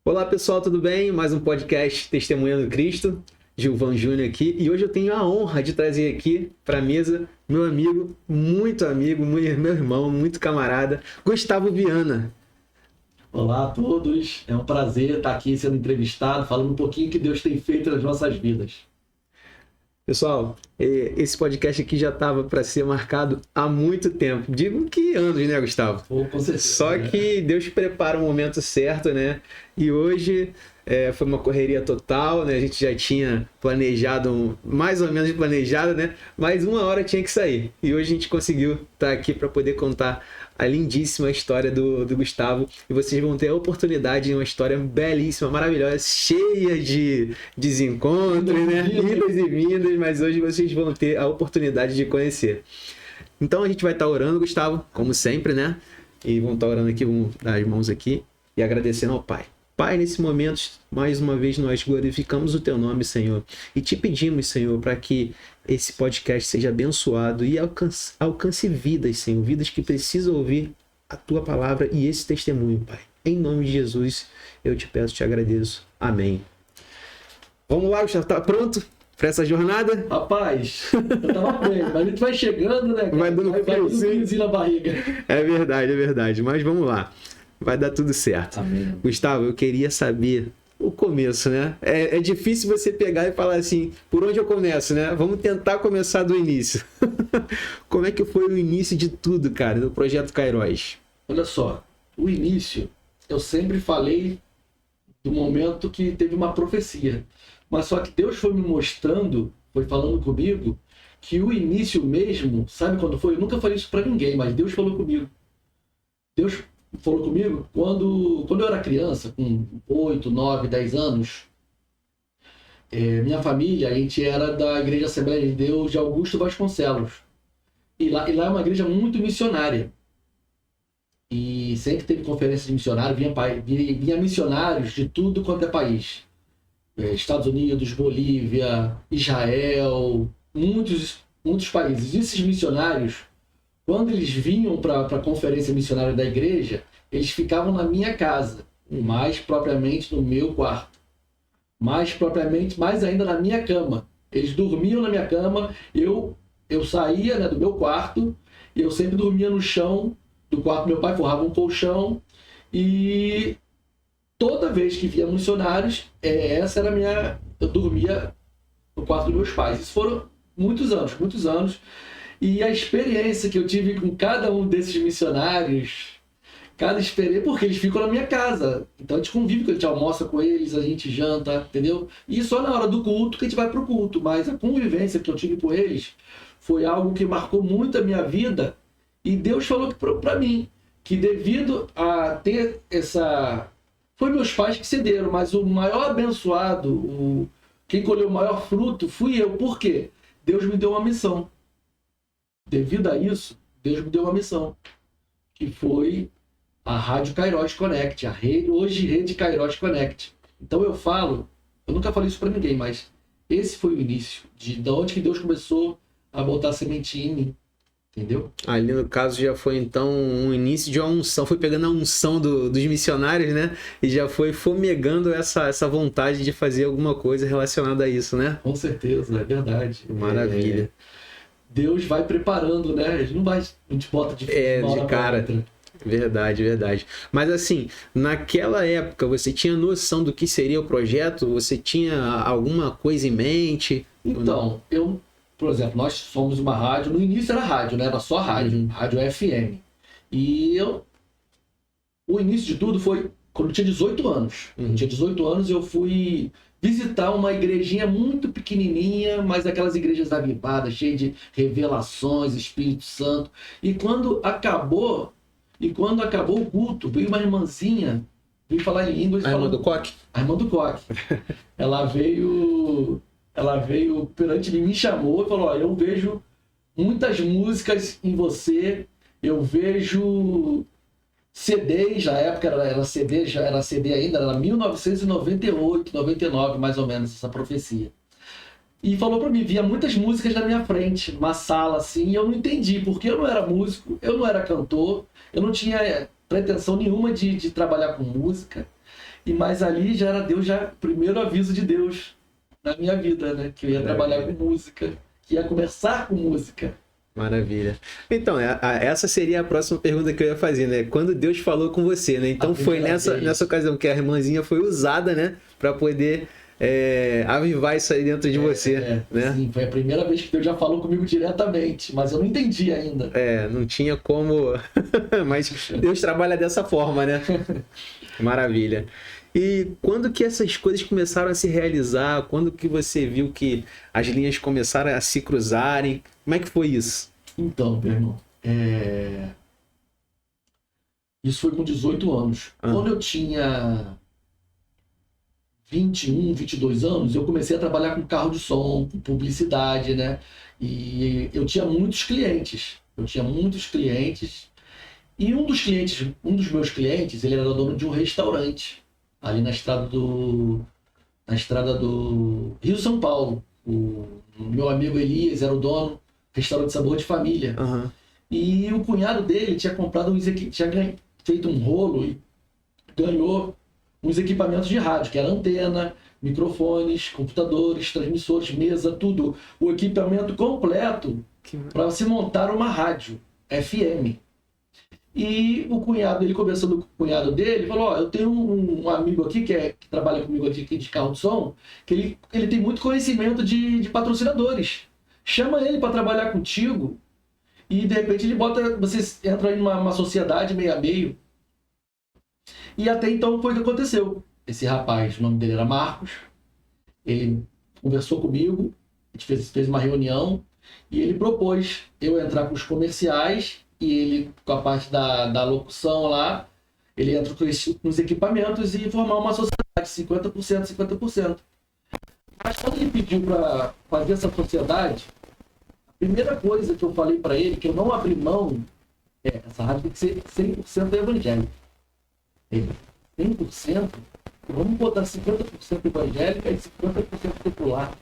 Olá pessoal, tudo bem? Mais um podcast Testemunhando Cristo, Gilvan Júnior aqui, e hoje eu tenho a honra de trazer aqui para a mesa meu amigo, meu irmão, muito camarada, Gustavo Viana. Olá a todos, é um prazer estar aqui sendo entrevistado, falando um pouquinho que Deus tem feito nas nossas vidas. Pessoal, esse podcast aqui já estava para ser marcado há muito tempo. Digo que anos, né, Gustavo? Com certeza. Só que Deus prepara o momento certo, né? E hoje foi uma correria total, né? A gente já tinha planejado, mais ou menos planejado, né? Mas uma hora tinha que sair. E hoje a gente conseguiu estar aqui para poder contar a lindíssima história do Gustavo. E vocês vão ter a oportunidade de uma história belíssima, maravilhosa, cheia de desencontros, né? Idas e vindas, mas hoje vocês vão ter a oportunidade de conhecer. Então a gente vai estar orando, Gustavo, como sempre, né? E vamos estar orando aqui, vamos dar as mãos aqui e agradecendo ao Pai. Pai, nesse momento, mais uma vez nós glorificamos o Teu nome, Senhor, e te pedimos, Senhor, para que esse podcast seja abençoado e alcance vidas, Senhor, vidas que precisam ouvir a Tua palavra e esse testemunho, Pai. Em nome de Jesus, eu te peço, te agradeço. Amém. Vamos lá, Gustavo, tá pronto para essa jornada? Rapaz, eu tava bem, mas a gente vai chegando, né, cara? Vai dando friozinho na barriga. É verdade, mas vamos lá. Vai dar tudo certo. Amém. Gustavo, eu queria saber o começo, né? É difícil você pegar e falar assim, por onde eu começo, né? Vamos tentar começar do início. Como é que foi o início de tudo, cara, do Projeto Kairos? Olha só, o início, eu sempre falei do momento que teve uma profecia. Mas só que Deus foi me mostrando, foi falando comigo, que o início mesmo, sabe quando foi? Eu nunca falei isso pra ninguém, mas Deus falou comigo. Deus falou comigo quando eu era criança, com 8, 9, 10 anos. Minha família, a gente era da Igreja Assembleia de Deus de Augusto Vasconcelos. E lá é uma igreja muito missionária. E sempre teve conferência de missionário, vinha missionários de tudo quanto é país. Estados Unidos, Bolívia, Israel, muitos países. E esses missionários, quando eles vinham para a conferência missionária da igreja, eles ficavam na minha casa, mais propriamente no meu quarto. Mais ainda na minha cama. Eles dormiam na minha cama, eu saía, né, do meu quarto, e eu sempre dormia no chão do quarto do meu pai, forrava um colchão, e toda vez que via missionários, eu dormia no quarto dos meus pais. Isso foram muitos anos. E a experiência que eu tive com cada um desses missionários, porque eles ficam na minha casa. Então a gente convive com eles, a gente almoça com eles, a gente janta, entendeu? E só na hora do culto que a gente vai pro culto. Mas a convivência que eu tive com eles foi algo que marcou muito a minha vida. E Deus falou para mim que devido a ter essa... Foi meus pais que cederam, mas o maior abençoado, quem colheu o maior fruto, fui eu. Por quê? Deus me deu uma missão. Devido a isso, Deus me deu uma missão, que foi a Rádio Kairos Connect, hoje Rede Kairos Connect. Então eu nunca falei isso para ninguém, mas esse foi o início, de onde que Deus começou a botar sementinha em mim, entendeu? Ali no caso já foi então um início de uma unção, foi pegando a unção dos missionários, né? E já foi fomegando essa vontade de fazer alguma coisa relacionada a isso, né? Com certeza, é verdade. Maravilha. Deus vai preparando, né? A gente bota de cara. Verdade. Mas assim, naquela época você tinha noção do que seria o projeto? Você tinha alguma coisa em mente? Então, por exemplo, nós somos uma rádio, no início era rádio, né? Era só rádio, rádio FM. E o início de tudo foi quando eu tinha 18 anos. Eu tinha 18 anos, eu fui visitar uma igrejinha muito pequenininha, mas aquelas igrejas avivadas, cheias de revelações, Espírito Santo. E quando acabou o culto, veio uma irmãzinha, veio falar em línguas. A irmã do Coque? A irmã do Coque. Ela veio perante mim, me chamou e falou: eu vejo muitas músicas em você, eu vejo CDs, na época era CD ainda, era 1998, 99 mais ou menos, essa profecia. E falou pra mim, via muitas músicas na minha frente, numa sala assim, e eu não entendi, porque eu não era músico, eu não era cantor, eu não tinha pretensão nenhuma de trabalhar com música. Mas ali já era Deus, já primeiro aviso de Deus na minha vida, né? Que eu ia trabalhar com música, que ia começar com música. Maravilha. Então, essa seria a próxima pergunta que eu ia fazer, né? Quando Deus falou com você, né? Então foi nessa ocasião que a irmãzinha foi usada, né? Para poder avivar isso aí dentro de você, né? Sim, foi a primeira vez que Deus já falou comigo diretamente, mas eu não entendi ainda. Não tinha como... Mas Deus trabalha dessa forma, né? Maravilha. E quando que essas coisas começaram a se realizar? Quando que você viu que as linhas começaram a se cruzarem? Como é que foi isso? Então, meu irmão, isso foi com 18 anos. Quando eu tinha 21, 22 anos, eu comecei a trabalhar com carro de som, com publicidade, né? E eu tinha muitos clientes. E um dos meus clientes, ele era dono de um restaurante ali na estrada do Rio São Paulo. O meu amigo Elias era o dono, restaurante Sabor de Família. Uhum. E o cunhado dele tinha comprado tinha feito um rolo e ganhou uns equipamentos de rádio, que era antena, microfones, computadores, transmissores, mesa, tudo. O equipamento completo para se montar uma rádio FM. E o cunhado, ele conversando com o cunhado dele, falou, eu tenho um amigo aqui que trabalha comigo aqui de carro de som, que ele tem muito conhecimento de patrocinadores. Chama ele para trabalhar contigo e de repente vocês entram aí numa sociedade meio a meio. E até então foi o que aconteceu. Esse rapaz, o nome dele era Marcos, ele conversou comigo, a gente fez uma reunião e ele propôs eu entrar com os comerciais e ele, com a parte da locução lá, ele entra com os equipamentos e formar uma sociedade, 50%, 50%. Mas quando ele pediu para fazer essa sociedade, a primeira coisa que eu falei para ele, que eu não abri mão, essa rádio tem que ser 100% evangélica. 100%, vamos botar 50% evangélica e 50% secular,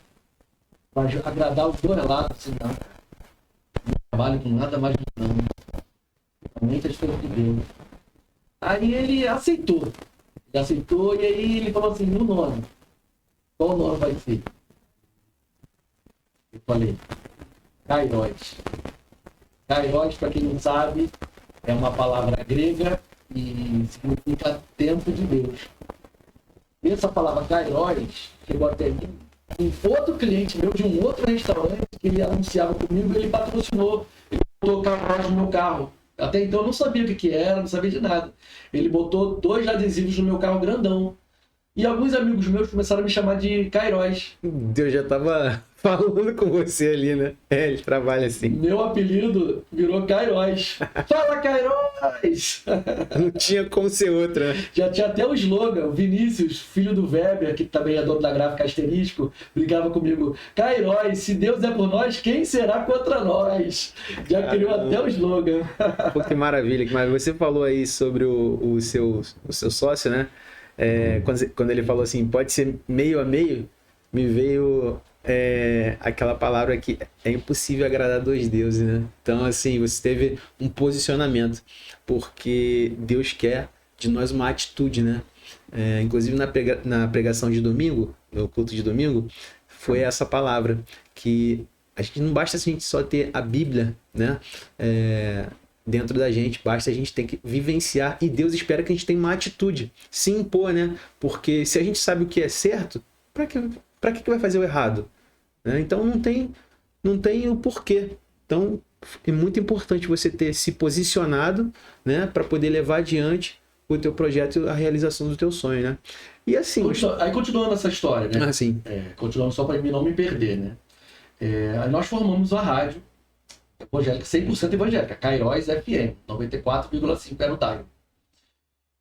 para agradar os dois lados, senão não trabalho com nada mais não. Realmente é diferente de Deus. Aí ele aceitou. E aí ele falou assim, no nome. Qual nome vai ser? Eu falei, Kairos. Kairos, para quem não sabe, é uma palavra grega e significa tempo de Deus. E essa palavra Kairos chegou até mim. Um outro cliente meu de um outro restaurante que ele anunciava comigo, ele patrocinou. Ele botou Kairos no meu carro. Até então eu não sabia o que era, não sabia de nada. Ele botou 2 adesivos no meu carro grandão. E alguns amigos meus começaram a me chamar de Kairos. Deus já tava falando com você ali, né? Ele trabalha assim. Meu apelido virou Kairos. Fala, Kairos! Não tinha como ser outra. Já tinha até o slogan. O Vinícius, filho do Weber, que também é dono da gráfica Asterisco, brigava comigo. Kairos, se Deus é por nós, quem será contra nós? Já criou até o slogan. Pô, que maravilha. Mas você falou aí sobre o seu sócio, né? Quando ele falou assim, pode ser meio a meio, me veio aquela palavra que é impossível agradar 2 deuses, né? Então, assim, você teve um posicionamento, porque Deus quer de nós uma atitude, né? Inclusive na pregação de domingo, no culto de domingo, foi essa palavra, que a gente não basta a gente só ter a Bíblia, né? Dentro da gente, basta a gente ter que vivenciar, e Deus espera que a gente tenha uma atitude, se impor, né? Porque se a gente sabe o que é certo, para que vai fazer o errado? Né? Então não tem o porquê. Então é muito importante você ter se posicionado, né? Para poder levar adiante o teu projeto e a realização do teu sonho, né? E assim... Aí continuando essa história, né? Assim. Continuando só para mim não me perder, né? Aí nós formamos a rádio evangélica, 100% evangélica, Kairos FM, 94,5 era o dial.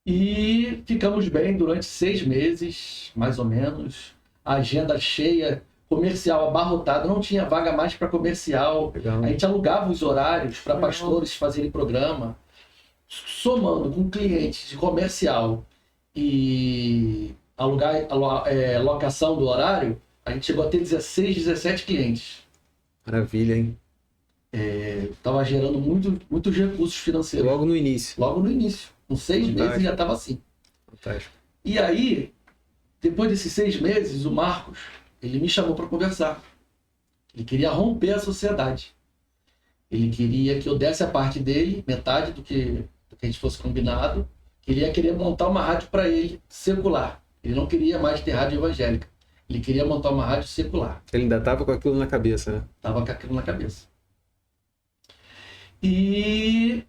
E ficamos bem durante 6 meses, mais ou menos. A agenda cheia, comercial abarrotado, não tinha vaga mais para comercial. Legal. A gente alugava os horários para pastores fazerem programa. Somando com clientes de comercial e locação do horário, a gente chegou a ter 16, 17 clientes. Maravilha, hein? Estava gerando muitos recursos financeiros. Logo no início. Com 6 meses já estava assim. Fantástico. E aí, depois desses 6 meses, o Marcos, ele me chamou para conversar. Ele queria romper a sociedade. Ele queria que eu desse a parte dele, metade do que a gente fosse combinado. Ele queria montar uma rádio para ele, secular. Ele não queria mais ter rádio evangélica. Ele queria montar uma rádio secular. Ele ainda estava com aquilo na cabeça, né? Tava com aquilo na cabeça. E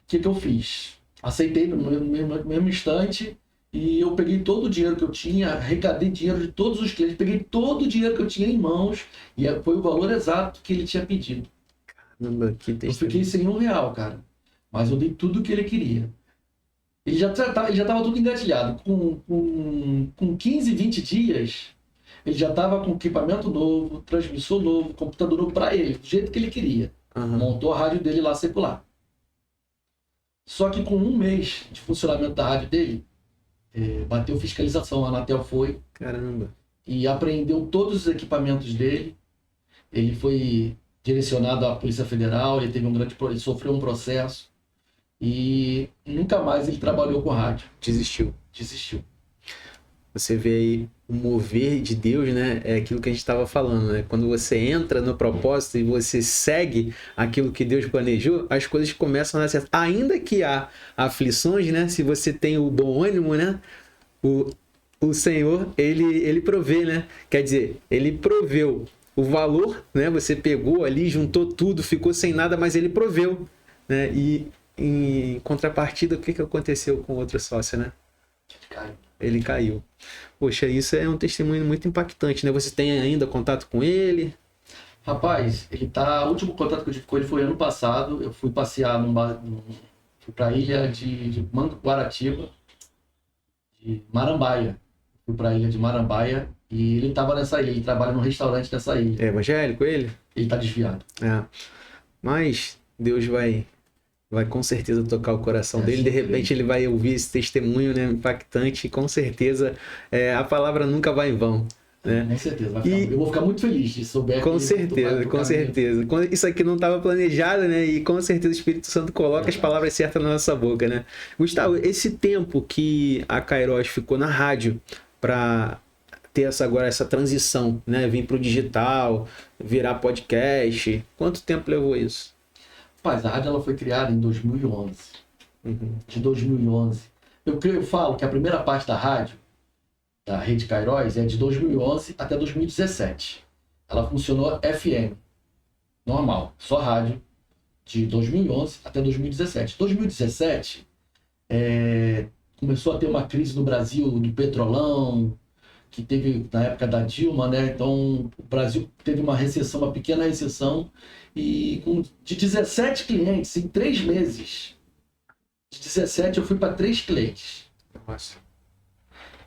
o que eu fiz? Aceitei no mesmo instante e eu peguei todo o dinheiro que eu tinha, arrecadei dinheiro de todos os clientes, peguei todo o dinheiro que eu tinha em mãos e foi o valor exato que ele tinha pedido. Caramba, que Eu fiquei sem R$1, cara. Mas eu dei tudo o que ele queria. Ele já estava tudo engatilhado. Com 15, 20 dias, ele já estava com equipamento novo, transmissor novo, computador novo para ele, do jeito que ele queria. Montou a rádio dele lá secular. Só que com 1 mês de funcionamento da rádio dele, bateu fiscalização, a Anatel foi. Caramba. E apreendeu todos os equipamentos dele. Ele foi direcionado à Polícia Federal, ele sofreu um processo. E nunca mais ele trabalhou com rádio. Desistiu. Desistiu. Você vê aí o mover de Deus, né? É aquilo que a gente estava falando, né? Quando você entra no propósito e você segue aquilo que Deus planejou, as coisas começam a dar certo. Ainda que há aflições, né? Se você tem o bom ânimo, né? O Senhor, ele provê, né? Quer dizer, ele proveu o valor, né? Você pegou ali, juntou tudo, ficou sem nada, mas ele proveu, né? E em contrapartida, o que aconteceu com o outro sócio, né? Ele caiu. Poxa, isso é um testemunho muito impactante, né? Você tem ainda contato com ele? Rapaz, o último contato que eu tive com ele foi ano passado. Eu fui passear fui para a ilha de Guaratiba, de Marambaia. Fui para a ilha de Marambaia e ele estava nessa ilha. Ele trabalha num restaurante nessa ilha. É evangélico ele? Ele está desviado. Mas Deus vai com certeza tocar o coração dele. De repente ele vai ouvir esse testemunho, né, impactante. E com certeza a palavra nunca vai em vão. Né? Com certeza. Eu vou ficar muito feliz de souber. Com certeza, com certeza. Isso aqui não estava planejado, né? E com certeza o Espírito Santo coloca as palavras certas na nossa boca, né? Gustavo, esse tempo que a Kairos ficou na rádio para ter essa transição, né? Vir para o digital, virar podcast, quanto tempo levou isso? Rapaz, a rádio ela foi criada em 2011. De 2011. Eu falo que a primeira parte da rádio, da Rede Kairos, é de 2011 até 2017. Ela funcionou FM, normal, só rádio, de 2011 até 2017. 2017, começou a ter uma crise no Brasil do petrolão, que teve na época da Dilma, né? Então o Brasil teve uma recessão, uma pequena recessão, e de 17 clientes em 3 meses, de 17 eu fui para 3 clientes. Nossa.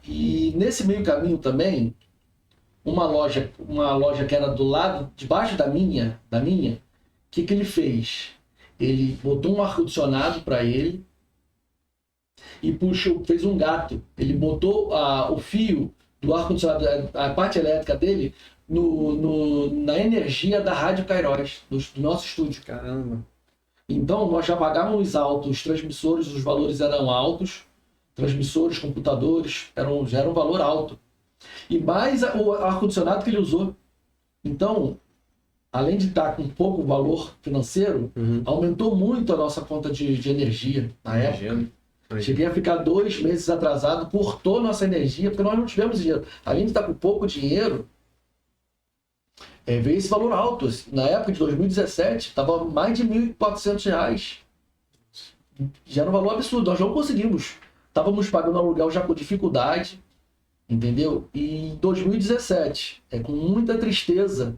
E nesse meio caminho também, uma loja que era do lado, debaixo da minha, o que ele fez? Ele botou um ar-condicionado para ele e fez um gato. Ele botou o fio do ar-condicionado, a parte elétrica dele, na energia da Rádio Kairos, do nosso estúdio. Caramba. Então nós já pagávamos alto, os transmissores, os valores eram altos, transmissores, computadores, já era um valor alto. E mais o ar-condicionado que ele usou. Então, além de estar com pouco valor financeiro, aumentou muito a nossa conta de energia na época. Cheguei a ficar 2 meses atrasado, cortou nossa energia, porque nós não tivemos dinheiro. Além de estar com pouco dinheiro, veio esse valor alto. Na época de 2017, estava mais de R$ 1.400. Já era um valor absurdo, nós não conseguimos. Estávamos pagando aluguel já com dificuldade, entendeu? E em 2017, com muita tristeza,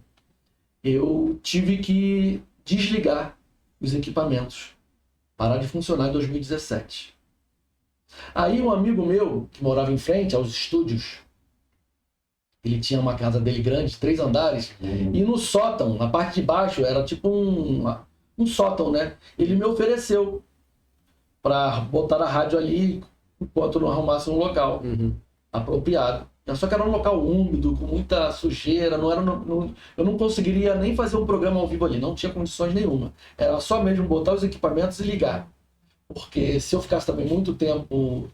eu tive que desligar os equipamentos. Parar de funcionar em 2017. Aí um amigo meu, que morava em frente aos estúdios, ele tinha uma casa dele grande, 3 andares, e no sótão, na parte de baixo, era tipo um sótão, né? Ele me ofereceu para botar a rádio ali enquanto não arrumasse um local apropriado. Só que era um local úmido, com muita sujeira, eu não conseguiria nem fazer um programa ao vivo ali, não tinha condições nenhuma. Era só mesmo botar os equipamentos e ligar. Porque se eu ficasse também muito tempo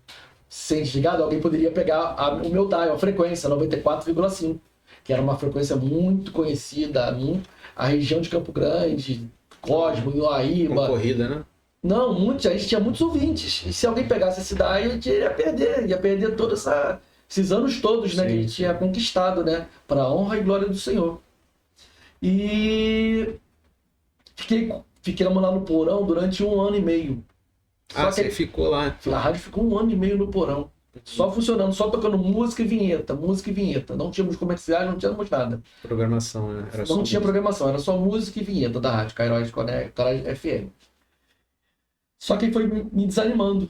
sem desligado, alguém poderia pegar o meu dial, a frequência 94,5, que era uma frequência muito conhecida, a região de Campo Grande, Cosmo, Ioaíba. Concorrida, né? Não, a gente tinha muitos ouvintes. E se alguém pegasse esse dial, a gente ia perder todos esses anos todos, né, que a gente tinha conquistado, né, para a honra e glória do Senhor. E ficamos lá no porão durante 1 ano e meio. Você ficou lá. A rádio ficou 1 ano e meio no porão. Só funcionando, só tocando música e vinheta. Não tínhamos comerciais, não tínhamos nada. Programação, né? Não tinha programação, era só música e vinheta da rádio, Cairóis FM. Só que foi me desanimando.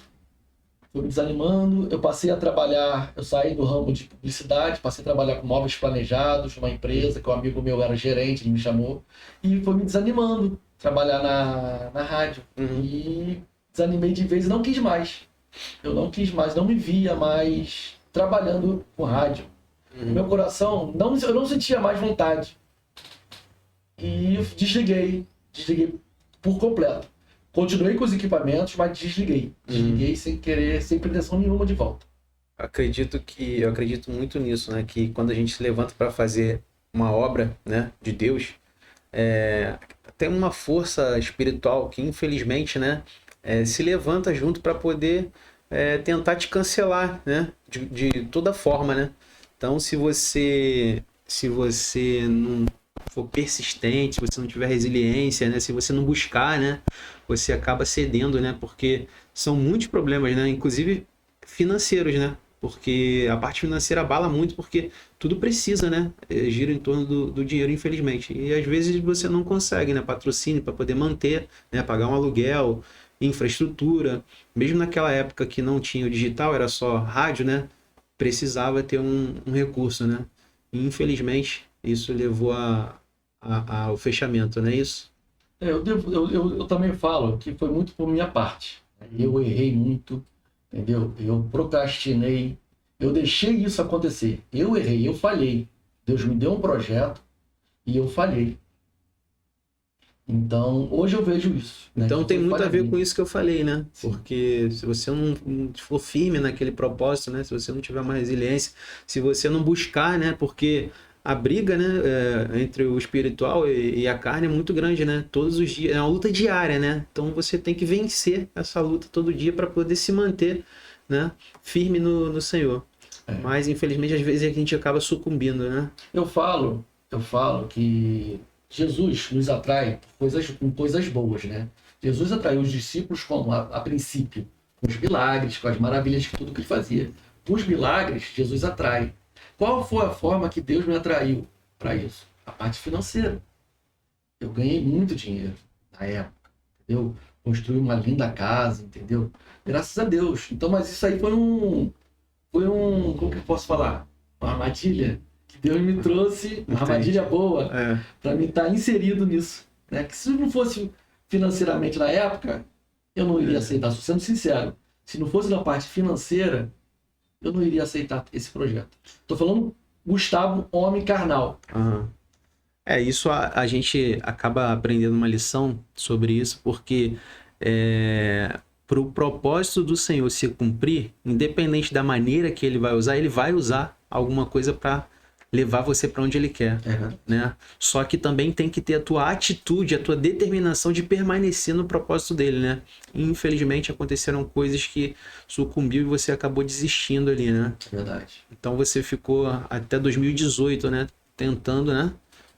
Eu passei a trabalhar, eu saí do ramo de publicidade, passei a trabalhar com móveis planejados, numa empresa, que um amigo meu era gerente, ele me chamou, e foi me desanimando trabalhar na rádio. E desanimei de vez e não quis mais. Eu não quis mais, não me via mais trabalhando com rádio. Meu coração, eu não sentia mais vontade. E eu desliguei por completo. Continuei com os equipamentos, mas desliguei. Desliguei sem querer, sem pretensão nenhuma de volta. Eu acredito muito nisso, né? Que quando a gente se levanta para fazer uma obra, né, de Deus, tem uma força espiritual que, infelizmente, né, se levanta junto para poder tentar te cancelar, né? De toda forma, né? Então, se você não for persistente, se você não tiver resiliência, né? Se você não buscar, né? Você acaba cedendo, né? Porque são muitos problemas, né? Inclusive financeiros, né? Porque a parte financeira abala muito, porque tudo precisa, né? Gira em torno do dinheiro, infelizmente. E às vezes você não consegue, né? Patrocínio para poder manter, né? Pagar um aluguel, infraestrutura. Mesmo naquela época que não tinha o digital, era só rádio, né? Precisava ter um recurso, né? E, infelizmente, isso levou ao fechamento, não é isso? Eu também falo que foi muito por minha parte. Eu errei muito, entendeu? Eu procrastinei, eu deixei isso acontecer. Eu errei, eu falhei. Deus me deu um projeto e eu falhei. Então, hoje eu vejo isso. Né? Então tem muito a ver com isso que eu falei, né? Sim. Porque se você não for firme naquele propósito, né? Se você não tiver uma resiliência, se você não buscar, né? Porque a briga, né, entre o espiritual e a carne é muito grande, né? Todos os dias, é uma luta diária, né? Então você tem que vencer essa luta todo dia para poder se manter, né, firme no Senhor. Mas infelizmente às vezes a gente acaba sucumbindo, né? Eu falo que Jesus nos atrai com coisas boas, né? Jesus atraiu os discípulos como a princípio, com os milagres, com as maravilhas, tudo que ele fazia. Com os milagres, Jesus atrai. Qual foi a forma que Deus me atraiu para isso? A parte financeira. Eu ganhei muito dinheiro na época, entendeu? Construí uma linda casa, entendeu? Graças a Deus. Então, mas isso aí foi um, como que eu posso falar? Uma armadilha que Deus me trouxe, uma armadilha boa, para mim estar inserido nisso, né? Que se não fosse financeiramente na época, eu não iria aceitar. Sendo sincero, se não fosse na parte financeira, eu não iria aceitar esse projeto. Tô falando Gustavo, homem carnal. Isso a gente acaba aprendendo uma lição sobre isso, porque para o propósito do Senhor se cumprir, independente da maneira que ele vai usar alguma coisa para levar você para onde ele quer, né? Só que também tem que ter a tua atitude, a tua determinação de permanecer no propósito dele, né? E, infelizmente aconteceram coisas que sucumbiu e você acabou desistindo ali, né? Verdade. Então você ficou até 2018, né? Tentando, né?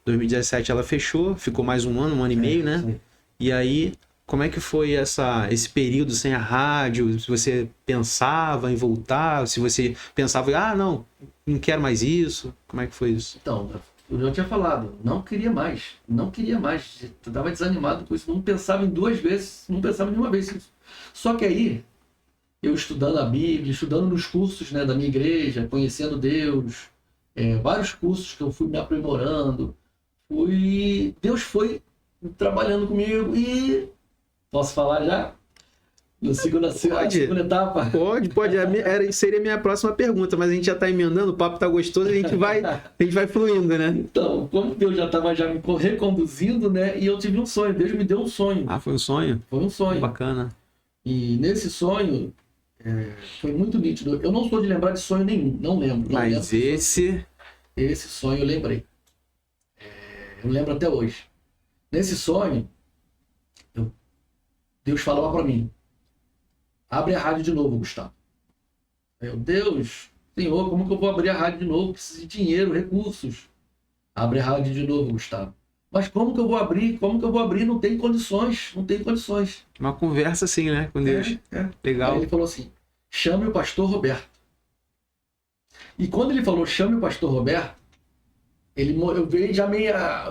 2017 ela fechou, ficou mais um ano e meio, né? Sim. E aí, como é que foi esse período sem a rádio? Se você pensava em voltar, se você pensava, não quero mais isso, como é que foi isso? Então, eu já tinha falado, não queria mais, eu estava desanimado com isso, não pensava em 2 vezes, não pensava em nenhuma vez isso. Só que aí, eu estudando a Bíblia, estudando nos cursos, né, da minha igreja, conhecendo Deus, vários cursos que eu fui me aprimorando, Deus foi trabalhando comigo e... Posso falar já? Na segunda etapa? Pode. Seria a minha próxima pergunta, mas a gente já está emendando, o papo está gostoso e a gente vai fluindo, né? Então, como Deus já estava me reconduzindo, né? E eu tive um sonho, Deus me deu um sonho. Foi um sonho? Foi um sonho. Bacana. E nesse sonho, Foi muito nítido. Eu não sou de lembrar de sonho nenhum, não lembro. Não Mas lembro esse sonho eu lembrei. Eu lembro até hoje. Nesse sonho, Deus falava para mim: abre a rádio de novo, Gustavo. Meu Deus, Senhor, como que eu vou abrir a rádio de novo? Preciso de dinheiro, recursos. Abre a rádio de novo, Gustavo. Mas como que eu vou abrir? Como que eu vou abrir? Não tem condições, não tem condições. Uma conversa assim, né, com Deus. Legal. Aí ele falou assim: chame o pastor Roberto. E quando ele falou chame o pastor Roberto, eu vejo,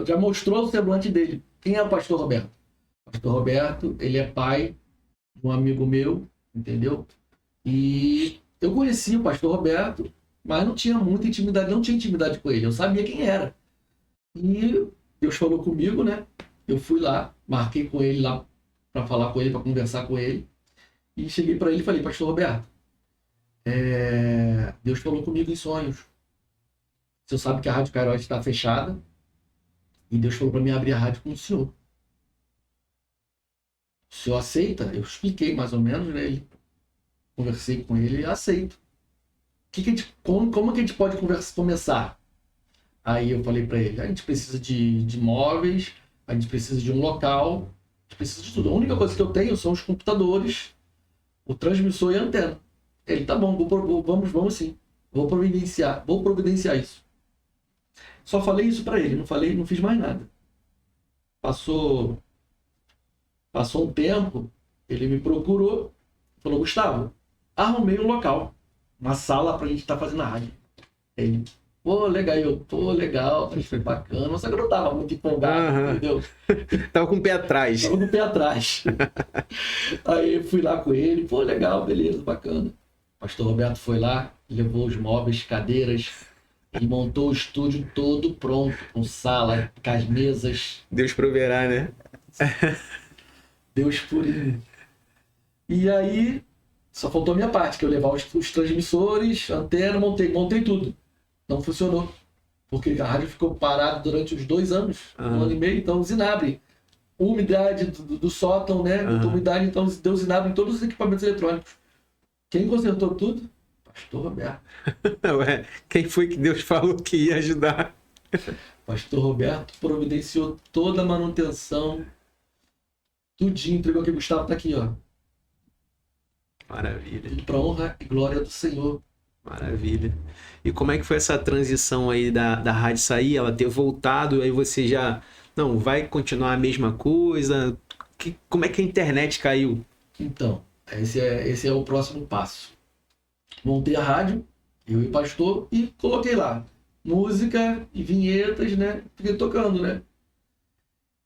já mostrou o semblante dele. Quem é o pastor Roberto? O pastor Roberto, ele é pai de um amigo meu, entendeu? E eu conheci o pastor Roberto, mas não tinha muita intimidade, não tinha intimidade com ele. Eu sabia quem era. E Deus falou comigo, né? Eu fui lá, marquei com ele lá para falar com ele, para conversar com ele. E cheguei para ele e falei: pastor Roberto, Deus falou comigo em sonhos. O senhor sabe que a Rádio Kairos está fechada e Deus falou para mim abrir a rádio com o senhor. O senhor aceita? Eu expliquei mais ou menos, né? Conversei com ele e aceito. Como que a gente pode começar? Aí eu falei para ele: a gente precisa de móveis, a gente precisa de um local, a gente precisa de tudo. A única coisa que eu tenho são os computadores, o transmissor e a antena. Ele: tá bom, vamos sim. Vou providenciar isso. Só falei isso para ele, não fiz mais nada. Passou um tempo, ele me procurou, falou: Gustavo, arrumei um local, uma sala pra gente estar fazendo a rádio. Ele: pô, legal, foi bacana, só que eu não tava muito empolgado, entendeu? Tava com o pé atrás. Aí eu fui lá com ele: pô, legal, beleza, bacana. O pastor Roberto foi lá, levou os móveis, cadeiras e montou o estúdio todo pronto, com sala, com as mesas. Deus proverá, né? Deus purinho. E aí, só faltou a minha parte, que eu levar os transmissores, antena, montei tudo. Não funcionou. Porque a rádio ficou parada durante uns 2 anos, 1 ano e meio, então usinabre. Umidade do sótão, né? Umidade, então deu usinabre em todos os equipamentos eletrônicos. Quem consertou tudo? Pastor Roberto. Ué, quem foi que Deus falou que ia ajudar? Pastor Roberto providenciou toda a manutenção, tudinho, entregou aqui. Gustavo tá aqui, ó. Maravilha. Tudo pra honra e glória do Senhor. Maravilha. E como é que foi essa transição aí da rádio sair, ela ter voltado, aí você já... Não, vai continuar a mesma coisa? Como é que a internet caiu? Então, esse é o próximo passo. Montei a rádio, eu e o pastor, e coloquei lá música e vinhetas, né? Fiquei tocando, né?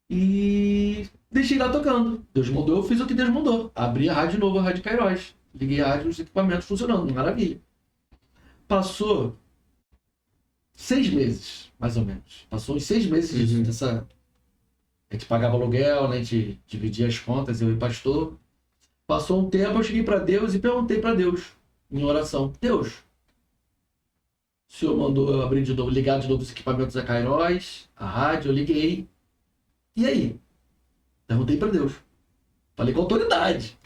E deixei lá tocando. Deus mandou, eu fiz o que Deus mandou. Abri a rádio de novo, a Rádio Kairos. Liguei a rádio, os equipamentos funcionando, maravilha. Passou 6 meses, mais ou menos. Passou uns 6 meses disso, a gente pagava aluguel, né? A gente dividia as contas, eu e o pastor. Passou um tempo, eu cheguei para Deus e perguntei para Deus, em oração: Deus, o Senhor mandou eu abrir de novo, ligar de novo os equipamentos da Kairos, a rádio, eu liguei. E aí? Perguntei para Deus. Falei com autoridade.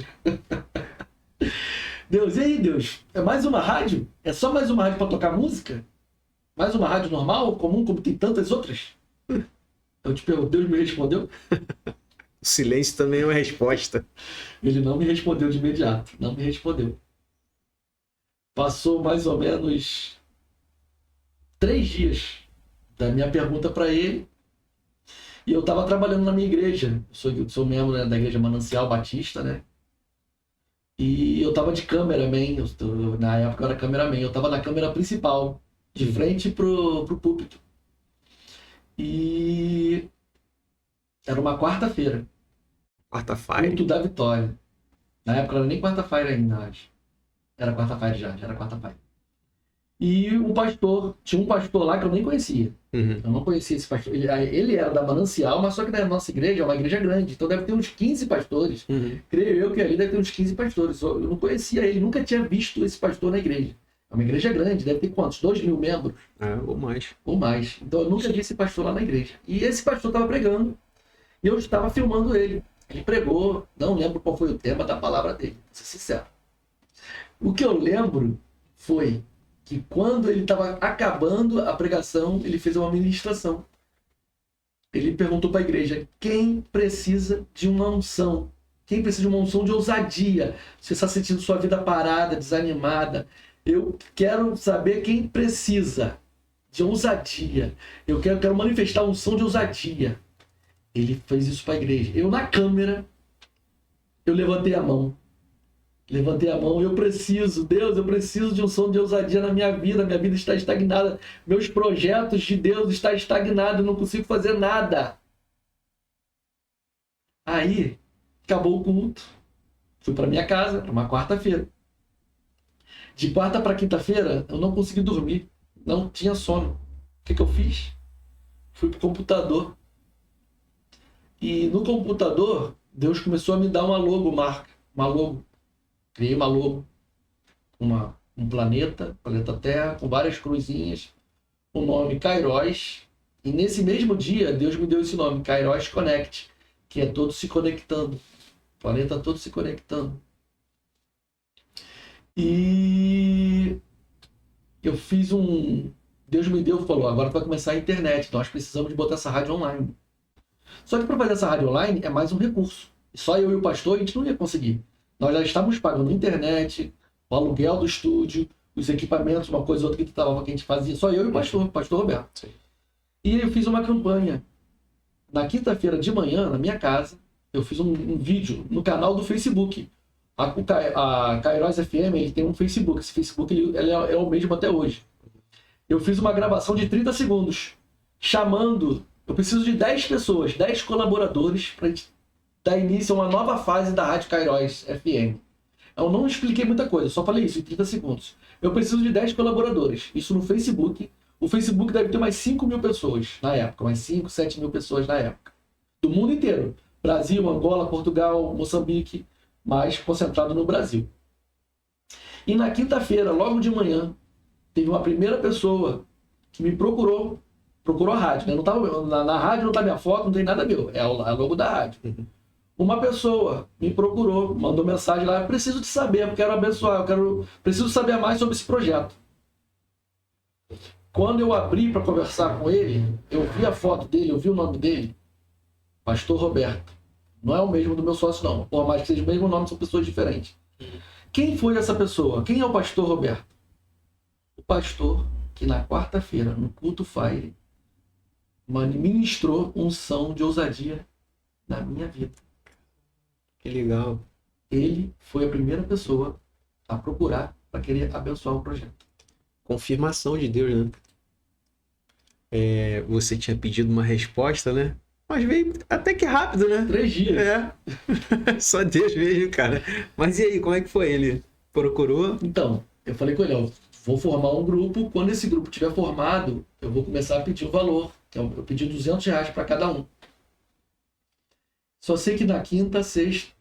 Deus, e aí, Deus? É mais uma rádio? É só mais uma rádio para tocar música? Mais uma rádio normal, comum, como tem tantas outras? Eu te pergunto, Deus me respondeu? O silêncio também é uma resposta. Ele não me respondeu de imediato. Não me respondeu. Passou mais ou menos 3 dias da minha pergunta para ele. E eu estava trabalhando na minha igreja. Eu sou membro, né, da Igreja Manancial Batista, né? E eu estava de cameraman. Na época eu era cameraman. Eu estava na câmera principal, de frente pro púlpito. E era uma quarta-feira. Quarta-feira. Culto da Vitória. Na época não era nem quarta-feira ainda, acho. Era quarta-feira já era quarta-feira. E tinha um pastor lá que eu nem conhecia. Eu não conhecia esse pastor. Ele era da Manancial, mas só que na nossa igreja é uma igreja grande. Então deve ter uns 15 pastores. Creio eu que ali deve ter uns 15 pastores. Eu não conhecia ele, nunca tinha visto esse pastor na igreja. É uma igreja grande, deve ter quantos? 2.000 membros? Ou mais. Ou mais. Então eu nunca vi esse pastor lá na igreja. E esse pastor estava pregando e eu estava filmando ele. Ele pregou, não lembro qual foi o tema da palavra dele, vou ser sincero. O que eu lembro foi que quando ele estava acabando a pregação, ele fez uma ministração. Ele perguntou para a igreja: quem precisa de uma unção? Quem precisa de uma unção de ousadia? Você está sentindo sua vida parada, desanimada? Eu quero saber quem precisa de ousadia. Eu quero manifestar a unção de ousadia. Ele fez isso para a igreja. Eu, na câmera, eu levantei a mão. Eu preciso, Deus, eu preciso de unção de ousadia na minha vida está estagnada. Meus projetos de Deus estão estagnados, eu não consigo fazer nada. Aí, acabou o culto. Fui para minha casa, era uma quarta-feira. De quarta para quinta-feira, eu não consegui dormir. Não tinha sono. O que eu fiz? Fui pro computador. E no computador, Deus começou a me dar uma logomarca. Uma logo. Criei uma logo. Um planeta Terra, com várias cruzinhas. O nome Kairos. E nesse mesmo dia, Deus me deu esse nome, Kairos Connect. Que é todo se conectando. O planeta todo se conectando. E eu fiz Deus me deu, falou, agora vai começar a internet, nós precisamos de botar essa rádio online. Só que para fazer essa rádio online é mais um recurso. Só eu e o pastor a gente não ia conseguir. Nós já estávamos pagando internet, o aluguel do estúdio, os equipamentos, uma coisa ou outra que a gente fazia. Só eu e o pastor Roberto. Sim. E eu fiz uma campanha. Na quinta-feira de manhã, na minha casa, eu fiz um vídeo no canal do Facebook. A Kairos FM, ele tem um Facebook. Esse Facebook ele é o mesmo até hoje. Eu fiz uma gravação de 30 segundos, chamando... Eu preciso de 10 pessoas, 10 colaboradores, para a gente dar início a uma nova fase da Rádio Kairos FM. Eu não expliquei muita coisa, só falei isso em 30 segundos. Eu preciso de 10 colaboradores. Isso no Facebook. O Facebook deve ter mais 5 mil pessoas na época. Mais 5, 7 mil pessoas na época. Do mundo inteiro. Brasil, Angola, Portugal, Moçambique. Mais concentrado no Brasil. E na quinta-feira, logo de manhã, teve uma primeira pessoa que me procurou a rádio. Né? Não tava, na rádio não tá minha foto, não tem nada meu. É a logo da rádio. Uma pessoa me procurou, mandou mensagem lá: preciso de saber, eu quero abençoar, preciso saber mais sobre esse projeto. Quando eu abri para conversar com ele, eu vi a foto dele, eu vi o nome dele, Pastor Roberto. Não é o mesmo do meu sócio, não. Por mais que seja o mesmo nome, são pessoas diferentes. Quem foi essa pessoa? Quem é o Pastor Roberto? O pastor que na quarta-feira, no culto Fire, ministrou unção de ousadia na minha vida. Que legal. Ele foi a primeira pessoa a procurar para querer abençoar o projeto. Confirmação de Deus, né? Você tinha pedido uma resposta, né? Mas veio até que rápido, né? 3 dias. Só Deus mesmo, cara. Mas e aí, como é que foi? Ele procurou? Então, eu falei com ele, ó, vou formar um grupo. Quando esse grupo estiver formado, eu vou começar a pedir o valor. Então, eu pedi R$200 para cada um. Só sei que na quinta, sexta...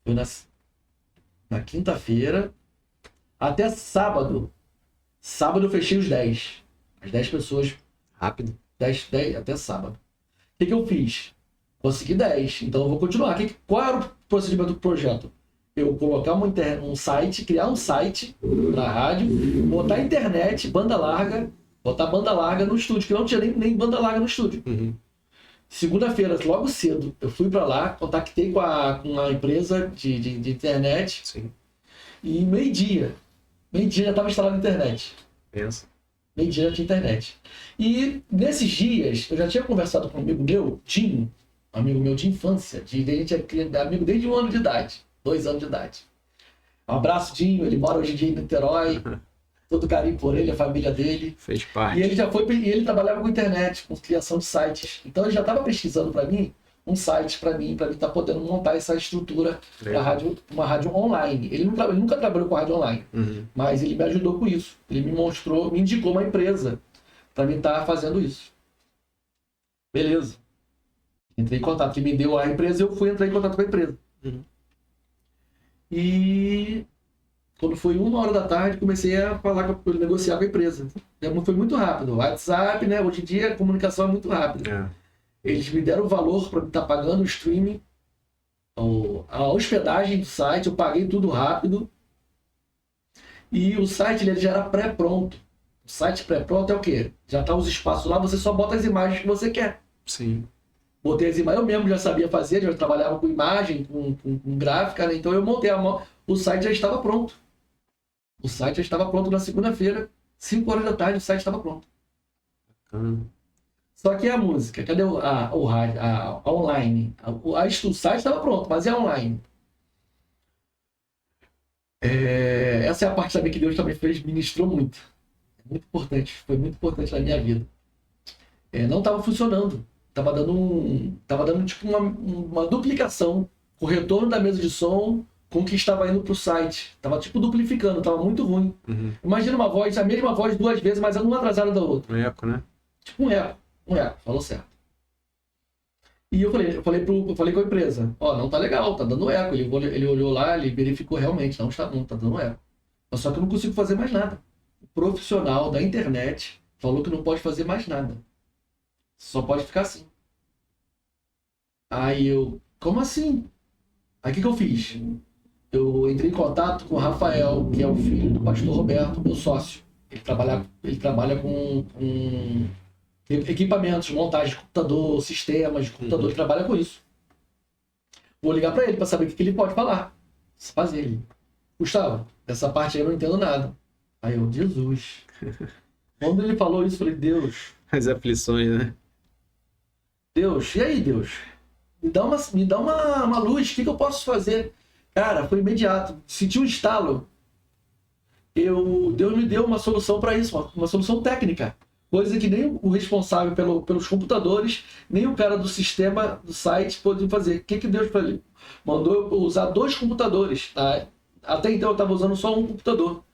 Foi na quinta-feira... Até sábado. Sábado eu fechei os 10. As 10 pessoas. Rápido. 10 até sábado. O que eu fiz? Consegui 10. Então eu vou continuar. Qual era o procedimento do projeto? Eu colocar um site, criar um site para rádio, botar internet, banda larga, botar banda larga no estúdio, que não tinha nem banda larga no estúdio. Uhum. Segunda-feira, logo cedo, eu fui para lá, contactei com a empresa de internet. Sim. E meio-dia já estava instalado a internet. Pensa. Meio-dia já tinha internet. E nesses dias, eu já tinha conversado com um amigo meu, Dinho, amigo meu de infância, a gente é amigo desde 1 ano de idade, 2 anos de idade. Um abraço, Dinho, ele mora hoje em dia em Niterói, todo carinho por ele, a família dele. Fez parte. E ele trabalhava com internet, com criação de sites. Então ele já estava pesquisando para mim um site para mim estar podendo montar essa estrutura para uma rádio online. Ele nunca trabalhou com rádio online, mas ele me ajudou com isso. Ele me indicou uma empresa para mim estar fazendo isso. Beleza. Entrei em contato, ele me deu a empresa, eu fui entrar em contato com a empresa. E quando foi 1h da tarde, comecei a negociar com a empresa. Foi muito rápido. O WhatsApp, né? Hoje em dia a comunicação é muito rápida. Eles me deram o valor para estar pagando o streaming, a hospedagem do site, eu paguei tudo rápido. E o site ele já era pré-pronto. O site pré-pronto é o quê? Já tá os espaços lá, você só bota as imagens que você quer. Sim. Botei as imagens, eu mesmo já sabia fazer, já trabalhava com imagem, com gráfica, né? Então eu montei o site já estava pronto. O site já estava pronto na segunda-feira, 5 horas da tarde, o site estava pronto. Só que a música, cadê o rádio, a online? O site estava pronto, mas é online. Essa é a parte também que Deus também fez, ministrou muito. Muito importante, foi muito importante na minha vida. Não estava funcionando. Tava dando tipo uma duplicação. O retorno da mesa de som com o que estava indo pro site. Tava tipo duplificando, tava muito ruim. Uhum. Imagina uma voz, a mesma voz 2 vezes, mas uma atrasada da outra. Um eco, né? Tipo um eco, falou certo. E eu falei com a empresa, não tá legal, tá dando eco. Ele olhou lá, ele verificou realmente, não tá dando eco. Mas só que eu não consigo fazer mais nada. O profissional da internet falou que não pode fazer mais nada. Só pode ficar assim. Aí eu, como assim? Aí o que eu fiz? Eu entrei em contato com o Rafael, que é o filho do pastor Roberto, meu sócio. Ele trabalha com equipamentos, montagem de computador, sistemas de computador, ele trabalha com isso. Vou ligar para ele para saber o que ele pode fazer. Ele, Gustavo, essa parte aí eu não entendo nada. Aí eu, Jesus. Quando ele falou isso, eu falei, Deus. As aflições, né? Deus, e aí, Deus? Me dá uma luz, o que eu posso fazer? Cara, foi imediato. Senti um estalo. Deus me deu uma solução para isso, uma solução técnica. Coisa que nem o responsável pelos computadores, nem o cara do sistema do site pôde fazer. O que Deus fez? Mandou eu usar 2 computadores. Tá? Até então eu estava usando só um computador.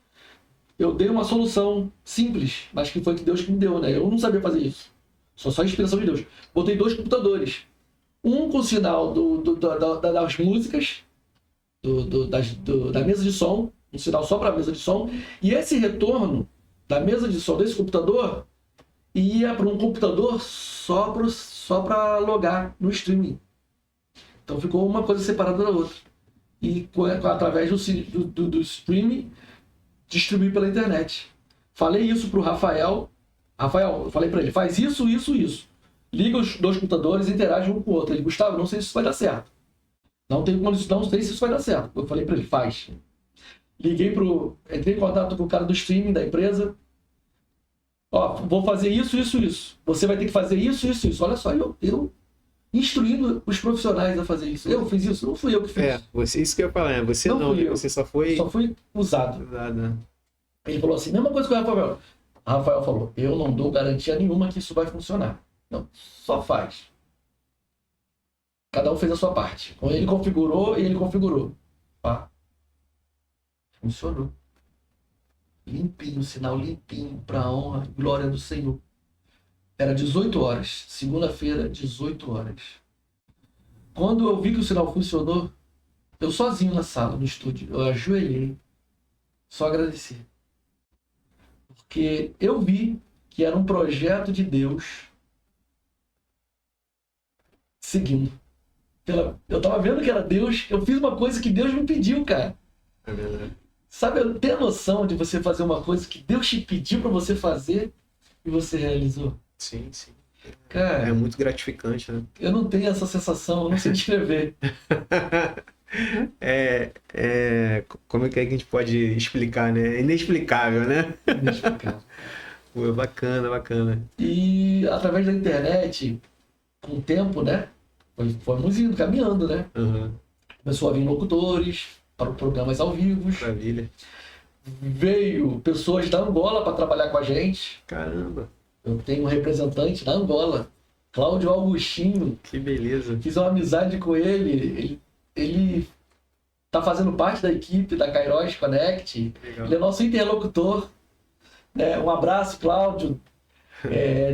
Eu dei uma solução simples, mas que foi que Deus que me deu, né? Eu não sabia fazer isso. Só a inspiração de Deus. Botei 2 computadores. Um com sinal das músicas, da mesa de som, um sinal só para a mesa de som, e esse retorno da mesa de som desse computador ia para um computador só para logar no streaming. Então ficou uma coisa separada da outra. E através do streaming, distribuir pela internet. Falei isso para o Rafael. Eu falei para ele, faz isso. Liga os 2 computadores e interage um com o outro. Ele, Gustavo, não sei se isso vai dar certo. Não sei se isso vai dar certo. Eu falei para ele, faz. Entrei em contato com o cara do streaming da empresa. Vou fazer isso. Você vai ter que fazer isso. Olha só, eu instruindo os profissionais a fazer isso. Eu fiz isso, não fui eu que fiz. Isso que eu ia falar, você não você só foi... Só fui usado. Né? Ele falou assim, mesma coisa que o Rafael. O Rafael falou, eu não dou garantia nenhuma que isso vai funcionar. Não, só faz. Cada um fez a sua parte. Ele configurou. Funcionou. Limpinho, sinal limpinho, para a honra e glória do Senhor. Era 18 horas. Segunda-feira, 18 horas. Quando eu vi que o sinal funcionou, eu sozinho na sala, no estúdio, eu ajoelhei. Só agradeci. Porque eu vi que era um projeto de Deus seguindo. Eu tava vendo que era Deus, eu fiz uma coisa que Deus me pediu, cara. É verdade. Sabe, ter a noção de você fazer uma coisa que Deus te pediu para você fazer e você realizou? Sim. Cara, é muito gratificante, né? Eu não tenho essa sensação, eu não sei descrever. Como é que a gente pode explicar, né? Inexplicável, né? Inexplicável. Pô, bacana. E através da internet, com o tempo, né? Fomos indo, caminhando, né? Uhum. Começou a vir locutores para programas ao vivo. Maravilha. Veio pessoas da Angola para trabalhar com a gente. Caramba. Eu tenho um representante da Angola, Cláudio Augustinho. Que beleza. Fiz uma amizade com ele. Ele tá fazendo parte da equipe da Kairos Connect. Legal. Ele é nosso interlocutor. Um abraço, Cláudio.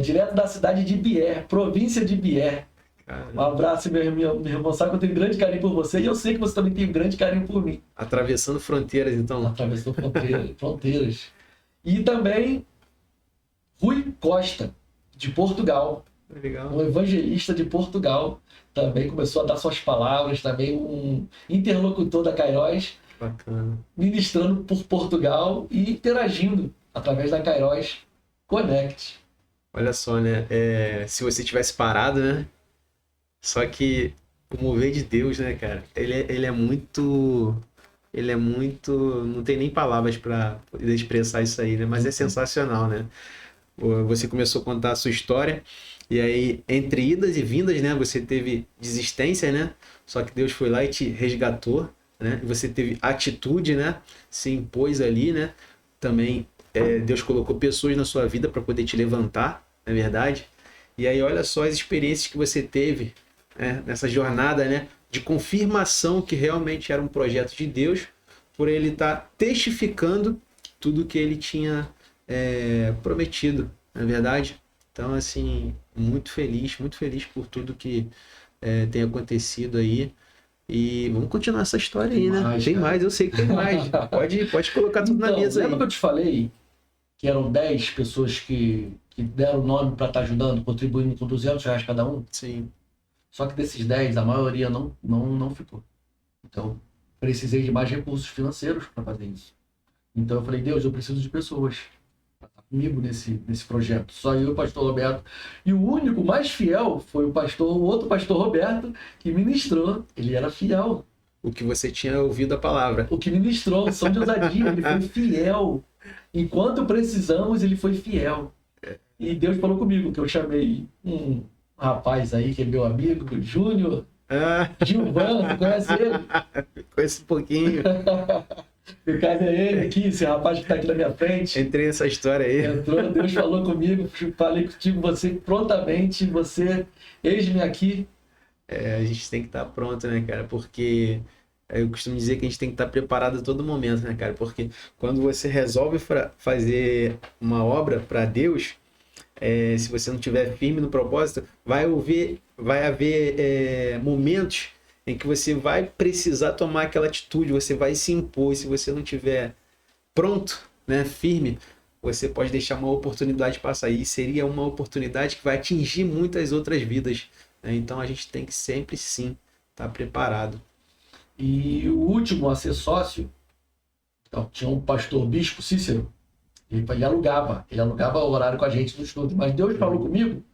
Direto da cidade de Bié, província de Bié. Caramba. Um abraço, meu irmão. Sabe que eu tenho grande carinho por você e eu sei que você também tem um grande carinho por mim. Atravessando fronteiras, então. Atravessou fronteiras. E também Rui Costa, de Portugal. Legal. Um evangelista de Portugal. Também começou a dar suas palavras. Também um interlocutor da Kairos. Bacana. ministrando por Portugal e interagindo através da Kairos Connect. Olha só, né? Se você tivesse parado, né? Só que o mover de Deus, né, cara? Ele é muito. Ele é muito. Não tem nem palavras para poder expressar isso aí, né? Mas é sensacional, né? Você começou a contar a sua história, e aí, entre idas e vindas, né? Você teve desistência, né? Só que Deus foi lá e te resgatou, né? E você teve atitude, né? Se impôs ali, né? Também Deus colocou pessoas na sua vida para poder te levantar, não é verdade? E aí, olha só as experiências que você teve, né? Nessa jornada, né? De confirmação que realmente era um projeto de Deus, por ele estar testificando tudo que ele tinha prometido, não é verdade? Então, assim, muito feliz por tudo que tem acontecido aí. E vamos continuar essa história aí, né? Tem Cara. mais, eu sei que tem mais. Pode colocar tudo na mesa aí. Lembra que eu te falei que eram 10 pessoas que deram o nome para estar ajudando, contribuindo com R$200 cada um? Sim. Só que desses 10, a maioria não ficou. Então, precisei de mais recursos financeiros para fazer isso. Então eu falei, Deus, eu preciso de pessoas para estar comigo nesse projeto. Só eu e o pastor Roberto. E o único mais fiel foi o outro pastor Roberto, que ministrou. Ele era fiel. O que você tinha ouvido a palavra. O que ministrou, som de ousadia, ele foi fiel. Enquanto precisamos, ele foi fiel. E Deus falou comigo, que eu chamei um rapaz aí, que é meu amigo, Júnior Gilvan, conhece ele? Conheço um pouquinho. O cara é ele aqui, esse rapaz que está aqui na minha frente. Entrei nessa história aí. Entrou, Deus falou comigo, falei contigo, você prontamente, eis-me aqui. A gente tem que estar pronto, né, cara? Porque eu costumo dizer que a gente tem que estar preparado a todo momento, né, cara? Porque quando você resolve fazer uma obra para Deus, se você não estiver firme no propósito, vai haver momentos em que você vai precisar tomar aquela atitude, você vai se impor. E se você não estiver pronto, né, firme, você pode deixar uma oportunidade passar. E seria uma oportunidade que vai atingir muitas outras vidas, né? Então a gente tem que sempre, sim, estar preparado. E o último a ser sócio, então, tinha um pastor Bispo Cícero, ele alugava o horário com a gente no estúdio. Mas Deus falou comigo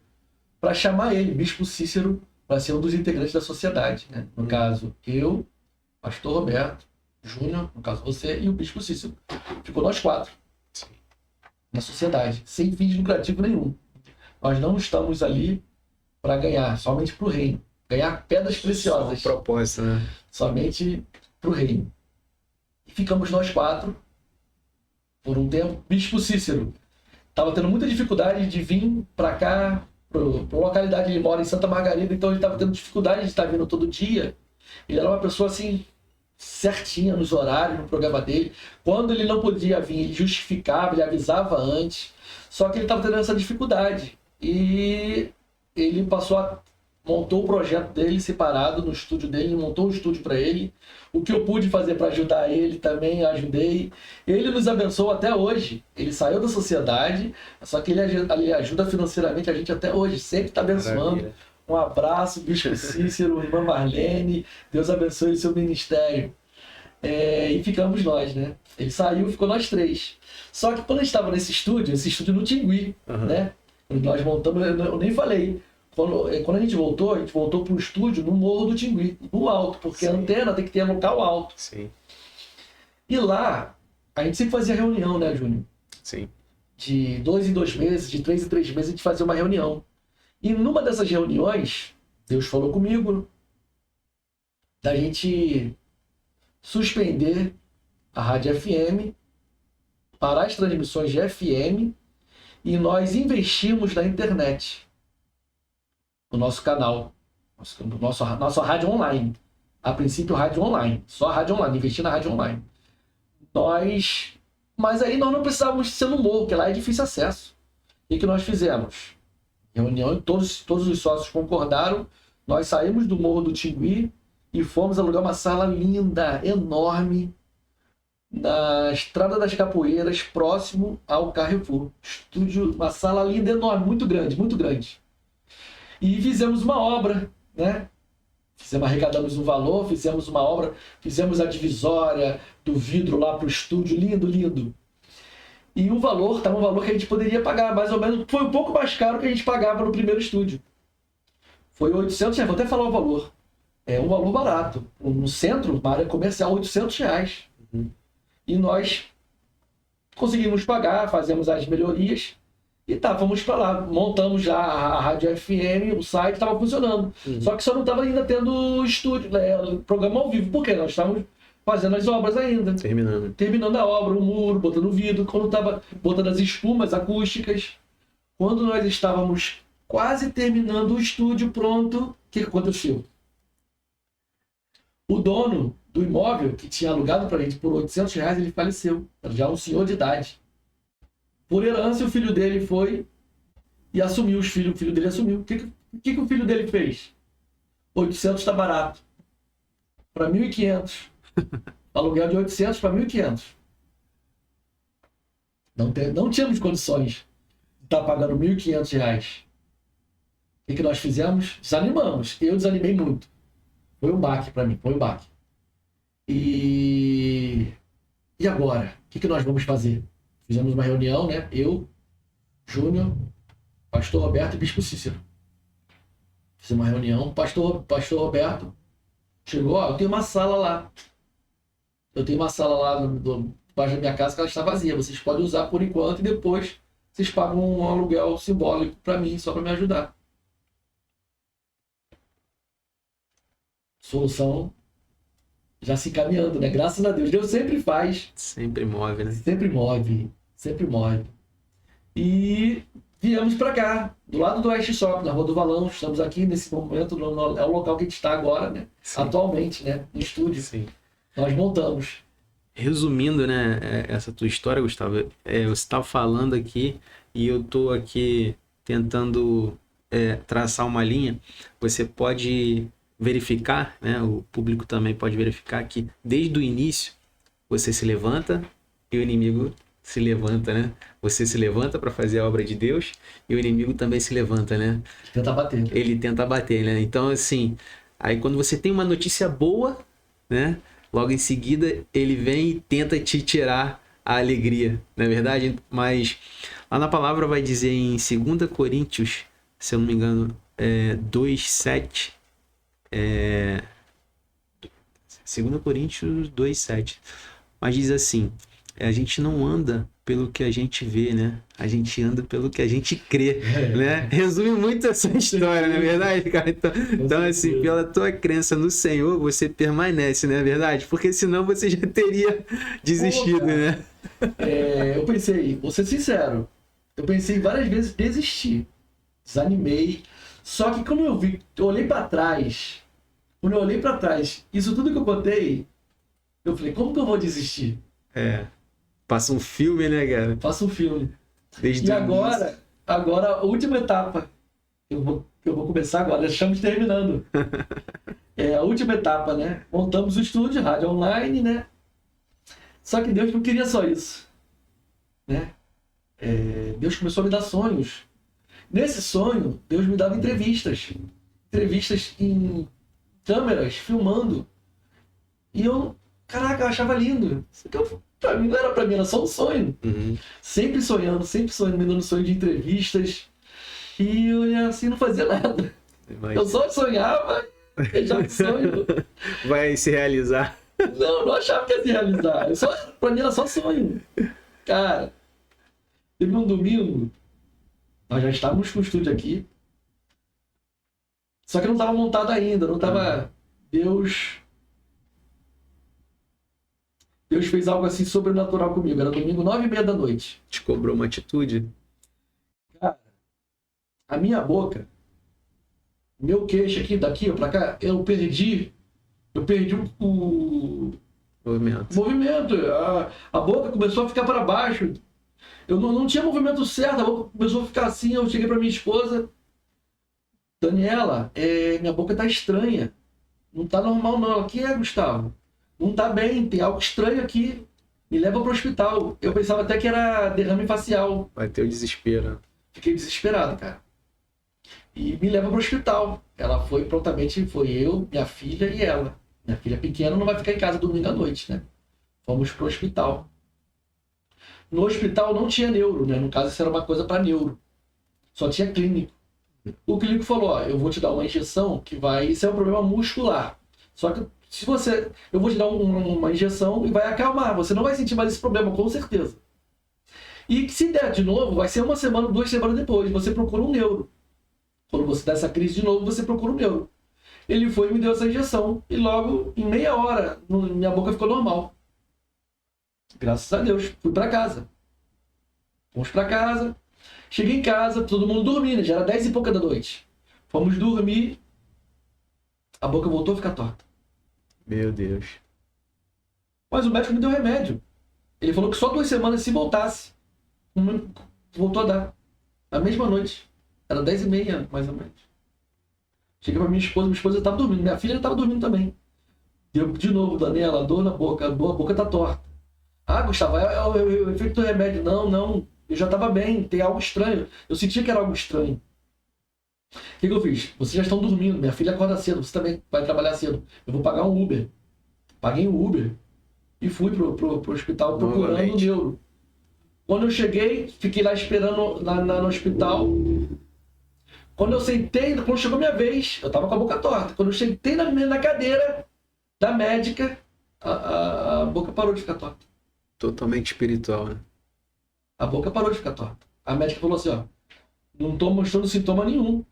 para chamar ele, Bispo Cícero, para ser um dos integrantes da sociedade, né? No caso, eu, pastor Roberto, Júnior, no caso você, e o Bispo Cícero. Ficou nós 4 na sociedade, sem fins lucrativos nenhum. Nós não estamos ali para ganhar, somente para o reino. Ganhar pedras preciosas. Só um propósito, né? Somente para o reino. E ficamos nós 4 por um tempo. Bispo Cícero estava tendo muita dificuldade de vir para cá, para a localidade. Ele mora em Santa Margarida, então ele estava tendo dificuldade de estar vindo todo dia. Ele era uma pessoa assim, certinha nos horários, no programa dele. Quando ele não podia vir, ele justificava, ele avisava antes. Só que ele estava tendo essa dificuldade. E ele montou o projeto dele separado no estúdio dele, montou um estúdio para ele. O que eu pude fazer para ajudar ele também ajudei. Ele nos abençoou até hoje. Ele saiu da sociedade, só que ele ajuda financeiramente a gente até hoje, sempre está abençoando. Maravilha. Um abraço, Bispo Cícero, irmã Marlene, Deus abençoe o seu ministério. E ficamos nós, né? Ele saiu, ficou nós 3. Só que quando a gente estava esse estúdio no Tingui, né? Nós montamos, eu nem falei. Quando a gente voltou para um estúdio no Morro do Tingui, no alto, porque a antena tem que ter local alto. Sim. E lá, a gente sempre fazia reunião, né, Júnior? Sim. De 2 em 2 meses, de 3 em 3 meses, a gente fazia uma reunião. E numa dessas reuniões, Deus falou comigo da gente suspender a Rádio FM, parar as transmissões de FM e nós investimos na internet, no nosso canal, nossa rádio online. A princípio, rádio online, só rádio online, investir na rádio online. Mas aí nós não precisávamos ser no morro, porque lá é difícil acesso. O que nós fizemos? Reunião, todos os sócios concordaram, nós saímos do Morro do Tingui e fomos alugar uma sala linda, enorme, na Estrada das Capoeiras, próximo ao Carrefour. Estúdio, uma sala linda, enorme, muito grande, muito grande. E fizemos uma obra, né? Arrecadamos um valor, fizemos uma obra, fizemos a divisória do vidro lá para o estúdio, lindo, lindo. E o valor, estava um valor que a gente poderia pagar, mais ou menos, foi um pouco mais caro que a gente pagava no primeiro estúdio. Foi R$800, vou até falar o valor. É um valor barato. No centro, uma área comercial, R$800. E nós conseguimos pagar, fazemos as melhorias e fomos para lá. Montamos já a Rádio FM, o site estava funcionando. Só que só não estava ainda tendo estúdio, programa ao vivo, porque nós estávamos fazendo as obras ainda. Terminando a obra, o muro, botando o vidro, quando estava botando as espumas acústicas. Quando nós estávamos quase terminando o estúdio pronto, o que aconteceu? O dono do imóvel, que tinha alugado para a gente por R$800, ele faleceu. Era já um senhor de idade. Por herança, o filho dele foi e assumiu os filhos. O filho dele assumiu. O que o filho dele fez? 800 está barato. Para 1.500. Aluguel de 800 para 1.500. Não tínhamos condições de estar pagando R$1.500. O que nós fizemos? Desanimamos. Eu desanimei muito. Foi um baque para mim, foi um baque. E agora? O que nós vamos fazer? Fizemos uma reunião, né? Eu, Júnior, Pastor Roberto e Bispo Cícero. Fizemos uma reunião. Pastor Roberto chegou, eu tenho uma sala lá. Eu tenho uma sala lá debaixo da minha casa que ela está vazia. Vocês podem usar por enquanto e depois vocês pagam um aluguel simbólico para mim, só para me ajudar. Solução já se encaminhando, né? Graças a Deus. Deus sempre faz. Sempre move, né? Sempre move. Sempre move. E viemos para cá, do lado do West Shop, na Rua do Valão. Estamos aqui nesse momento, é o local que a gente está agora, né? Sim. Atualmente, né? No estúdio. Sim. Nós montamos. Resumindo, né, essa tua história, Gustavo, você estava falando aqui e eu estou aqui tentando traçar uma linha. Você pode verificar, né, o público também pode verificar que desde o início você se levanta e o inimigo se levanta, né? Você se levanta para fazer a obra de Deus e o inimigo também se levanta, né? Tenta bater. Ele tenta bater, né? Então, assim, aí quando você tem uma notícia boa, né? Logo em seguida, ele vem e tenta te tirar a alegria, não é verdade? Mas lá na palavra vai dizer em 2 Coríntios, se eu não me engano, 2:7, 2 Coríntios 2:7, mas diz assim, a gente não anda pelo que a gente vê, né? A gente anda pelo que a gente crê, né? Resume muito essa história, não é verdade, cara? Então, assim, pela tua crença no Senhor, você permanece, não é verdade? Porque senão você já teria desistido, né? Eu pensei, vou ser sincero, eu pensei várias vezes em desistir. Desanimei. Só que quando eu olhei para trás, isso tudo que eu contei, eu falei, como que eu vou desistir? Passa um filme, né, cara? Passa um filme. Desde e agora, a última etapa, eu vou começar agora, já estamos terminando. A última etapa, né? Montamos o estúdio, rádio online, né? Só que Deus não queria só isso, né? Deus começou a me dar sonhos. Nesse sonho, Deus me dava entrevistas em câmeras, filmando. E eu achava lindo. Pra mim não era pra mim, era só um sonho. Uhum. Sempre sonhando, me dando sonho de entrevistas. E eu assim não fazia nada. Eu só sonhava, já o sonho. Vai se realizar. Não achava que ia se realizar. Pra mim era só sonho. Cara, teve um domingo, nós já estávamos com o estúdio aqui. Só que não estava montado ainda, não estava. Deus fez algo assim sobrenatural comigo. Era domingo, 9:30 da noite. Te cobrou uma atitude? Cara, a minha boca, meu queixo aqui, daqui pra cá, eu perdi o movimento. A boca começou a ficar para baixo. Eu não tinha movimento certo, a boca começou a ficar assim. Eu cheguei pra minha esposa, Daniela, minha boca tá estranha. Não tá normal não. Ela, o que é, Gustavo? Não tá bem, tem algo estranho aqui. Me leva pro hospital. Eu pensava até que era derrame facial. Vai ter o desespero. Fiquei desesperado, cara. e me leva para o hospital. Ela foi prontamente, foi eu, minha filha e ela. Minha filha pequena não vai ficar em casa domingo à noite, né? Fomos pro hospital. No hospital não tinha neuro, né? No caso, isso era uma coisa para neuro. Só tinha clínico. O clínico falou, ó, eu vou te dar uma injeção que vai... Isso é um problema muscular. Só que se você... Eu vou te dar uma injeção e vai acalmar. Você não vai sentir mais esse problema, com certeza. E que se der de novo, vai ser 1 semana, 2 semanas depois. Você procura um neuro. Quando você dá essa crise de novo, você procura um neuro. Ele foi e me deu essa injeção. E logo, em meia hora, minha boca ficou normal. Graças a Deus. Fui para casa. Fomos para casa. Cheguei em casa, todo mundo dormindo. Já era 10 e pouca da noite. Fomos dormir. A boca voltou a ficar torta. Meu Deus. Mas o médico me deu remédio. Ele falou que só 2 semanas, se voltasse, voltou a dar. Na mesma noite. Era 10h30, mais ou menos. Cheguei pra minha esposa estava dormindo. Minha filha estava dormindo também. Deu de novo, Daniela, dor na boca, a boca tá torta. Ah, Gustavo, é o efeito do remédio. Não, eu já estava bem, tem algo estranho. Eu sentia que era algo estranho. O que eu fiz? Vocês já estão dormindo, minha filha acorda cedo, você também vai trabalhar cedo. Eu vou pagar um Uber. Paguei um Uber e fui pro hospital procurando o neuro. Quando eu cheguei, fiquei lá esperando no hospital. Quando chegou minha vez, eu tava com a boca torta. Quando eu sentei na cadeira da médica, a boca parou de ficar torta. Totalmente espiritual, né? A boca parou de ficar torta. A médica falou assim, ó, não tô mostrando sintoma nenhum.